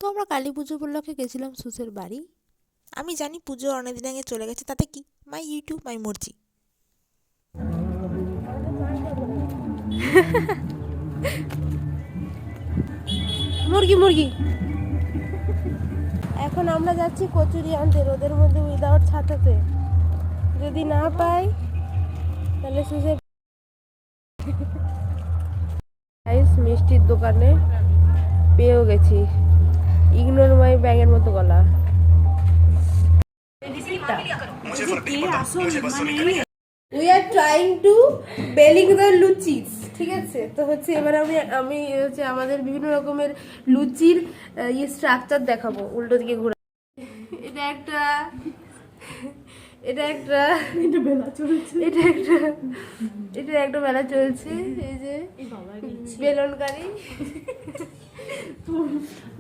আমরা কালী পুজো উপলক্ষে গেছিলাম সুসের বাড়ি। আমি জানি পুজো অনেকদিন আগে চলে গেছে, তাতে কি, মাই ইউটিউব মাই মর্জি। মুরগি মুরগি। এখন আমরা যাচ্ছি কচুরি আনতে রোদের মধ্যে উইদাউট ছাতাতে। যদি না পাই তাহলে সুসে মিষ্টির দোকানে পেয়েও গেছি। ইগনোর মাই ব্যাঙের মতো গলা। উই আর ট্রাইং টু বেলিং দ্য লুচিস, ঠিক আছে? তো হচ্ছে এবার আমি হচ্ছে আমাদের বিভিন্ন রকমের লুচির স্ট্রাকচার দেখাবো উল্টো দিকে ঘুরে। এটা একটা বেলা চলছে। এই যে বেলন কারি,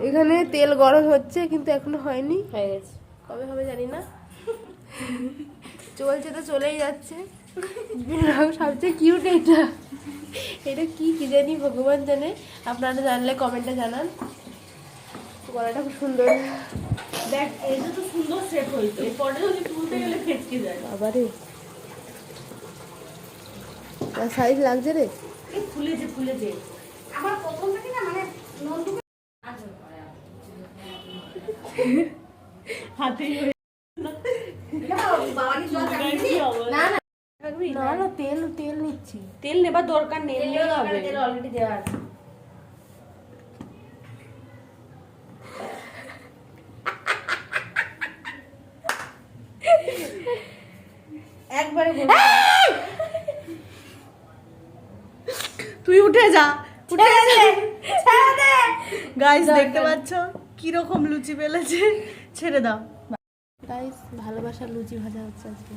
এখানে তেল গরম হচ্ছে কিন্তু এখনো হয়নি, হয়ে গেছে, কবে হবে জানি না। চলছে তো চলেই যাচ্ছে। সবচেয়ে কিউট এটা কি জানি, ভগবান জানে। আপনারা জানলে কমেন্টে জানান। গলাটা খুব সুন্দর। দেখ এটা তো সুন্দর সেট হয়েছে, পরে যদি তুলতে গেলে ফেটকে যায়। আবারে সাইজ লাগছে রে। ফুলেছে আমার প্রথম থেকে না, মানে নন্দু হাতেই হয়ে না না না না, তেল নিচ্ছি। তেল নেবার দরকার নেই, তেল অলরেডি দেওয়া আছে। একবারে তুই উঠে যা, গাইস দেখতে পাচ্ছ কিরকম লুচি বেলেছে, ছেড়ে দাও। গাইস ভালোবাসার লুচি ভাজা হচ্ছে আজকে।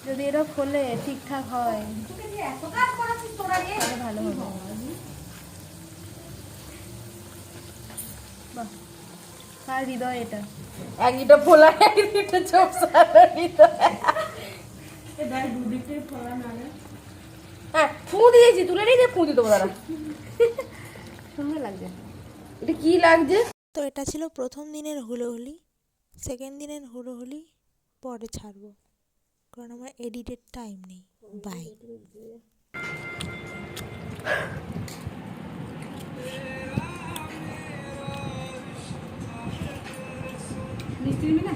যদি এটা ফলে ঠিকঠাক হয় তাহলে ভালো হবে। বাহ, কার হৃদয় এটা? একটা ফোলা, একটা চোখ সারা হৃদয়। হ্যাঁ, ফু দিয়েছি, তুলে নিয়ে ফু দিতে দাঁড়া। সুন্দর লাগছে। এটা কি লাগছে? তো এটা ছিল প্রথম দিনের হুলোহুলি। সেকেন্ড দিনের হুলোহুলি পরে ছাড়বো, কারণ আমার এডিটের টাইম নেই। বাই। মিষ্টি নিবি না?